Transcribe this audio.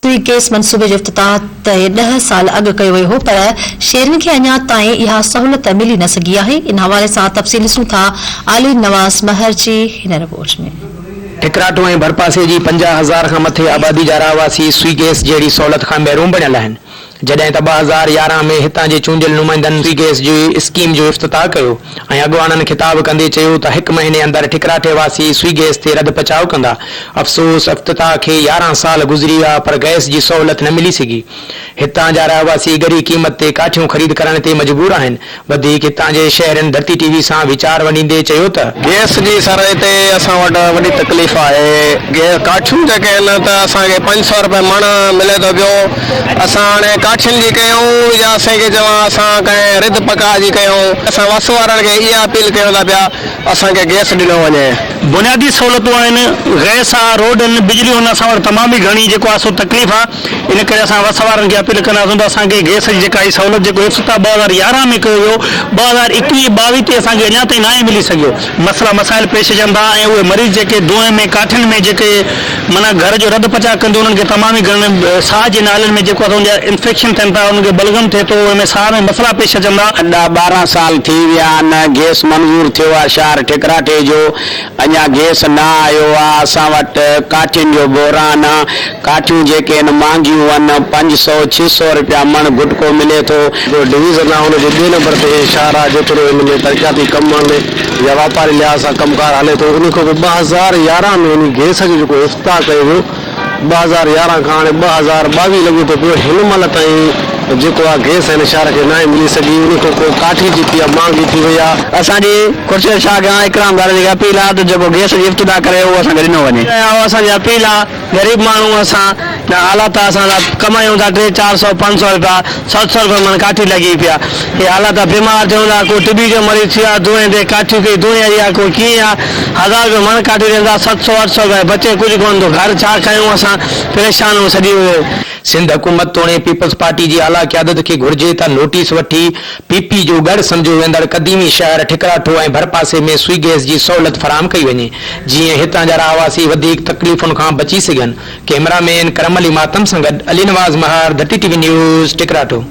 सुई गैस मनसूबे जो इफ्तिताह 10 साल अॻु कयो वियो हो, पर शहरनि खे अञा ताईं इहा सहूलियत मिली न सघी आहे। इन हवाले सां तफ़सील ॾिसूं था आली नवाज़ महर जी हिन रिपोर्ट में। ठिकराटो ऐं भरपासे जी 50,000 खां मथे आबादी जा रहवासी सुई गैस जहिड़ी सहूलियत खां महरूम बणियल आहिनि। जॾहिं त 2011 में हितां जे चूंडियल नुमाइंदनि सुई गैस जी स्कीम जो इफ्तिताह कयो ऐं अॻवाननि ख़िताब कंदे चयो त 1 महीने अंदरि ठिकराटे वासी सुई गैस ते रद पचाव कंदा। अफ़सोस इफ्तिताह खे 11 साल गुज़री विया पर गैस जी सहूलियत न मिली सघी। हितां जा रहवासी ॻरी क़ीमत ते काठियूं ख़रीद करण ते मजबूर आहिनि। वधीक हितां जे शहरनि धरती टीवी सां वीचार वंडींदे चयो त गैस जी सराय ते असां वटि वॾी तकलीफ़ आहे। काठियूं जेके आहिनि त असांखे 500 रुपए मण मिले थो पियो। असां हाणे काठियुनि जी कयूं या असांखे चवां असां कंहिं रिद पका जी कयूं, असां वस वारनि खे इहा अपील कयूं था पिया असांखे गैस ॾिनो वञे। बुनियादी सहूलियतूं आहिनि, गैस आहे, रोड आहिनि, बिजली हुन असां वटि तमामु ई घणी जेको आहे सो तकलीफ़ आहे। इन करे असां वस वारनि खे अपील कंदासीं त असांखे गैस जी जेका सहूलियत जेको इफ्तिताह 2011 में कयो वियो, 2021-22 ते असांखे अञा ताईं न मिली सघियो। मसइला मसाइल पेश अचनि था ऐं उहे मरीज़ जेके दुए में काठियुनि में जेके माना घर जो रद पचा कंदियूं उन्हनि खे तमामु ई घणे साह जे नालनि में जेको आहे उनजा इंफेक्शन थियनि था, उनखे बलगम थिए थो, उनमें साह में मसइला पेश अचनि था। 12 साल थी विया आहिनि, गैस मंज़ूर थियो आहे शहर ठिकराटे जो, अञा गैस न आयो आहे। असां वटि काठियुनि जो बोरान आहे, काठियूं जेके आहिनि महांगियूं आहिनि, 500-600 रुपया मण गुटको मिले थो। डिवीज़न आहे हुनजे 2 नंबर ते शहर आहे, जेतिरो हिनमें तरक़ियाती कम आहिनि या वापारी लिहाज़ सां कमकार हले थो। उन खां 2011 में उन गैस जो जेको इफ्तिताह कयो वियो, 2011 खां हाणे 2022 लॻे थो पियो। हिन महिल ताईं जेको आहे गैस हिन शहर खे न मिली सघी। उन खां पोइ काठी जेकी आहे महांगी थी वई आहे। असांजी खुर्शीद शाह खां इकरामदार जी अपील आहे त जेको गैस जी इफ्तिताह करे उहो असांखे ॾिनो वञे। असांजी अपील आहे ग़रीब माण्हू असां हालात असां कमायूं था 300-400-500 रुपया, 700 रुपया मन काठी लॻी पिया। हे हालात बीमार थियूं था, कोई टीबी जो मरीज़ थी आहे, दुए ते काठियूं कई दुए आहे, कोई कीअं आहे, 1000 रुपया मन काठी ॾींदा, 700-800 रुपया बचे कुझु कोन थो। घर छा कयूं, असां परेशान आहियूं सॼी। सिंध हुकूमत तोड़े पीपल्स पार्टी जी आला क़यादत खे घुर्जे त नोटिस वठी पीपी जो गढ़ सम्झो वेंदड़ क़दीमी शहर ठिकराठो ऐं भरपासे में सुई गैस जी सहूलियत फराहम कई वञे, जीअं हितां जा रहवासी वधीक तकलीफ़ुनि खां बची सघनि। कैमरामैन करम अली मातम सां गॾु अली नवाज़ महर, धरती टीवी न्यूज़, ठिकराठो।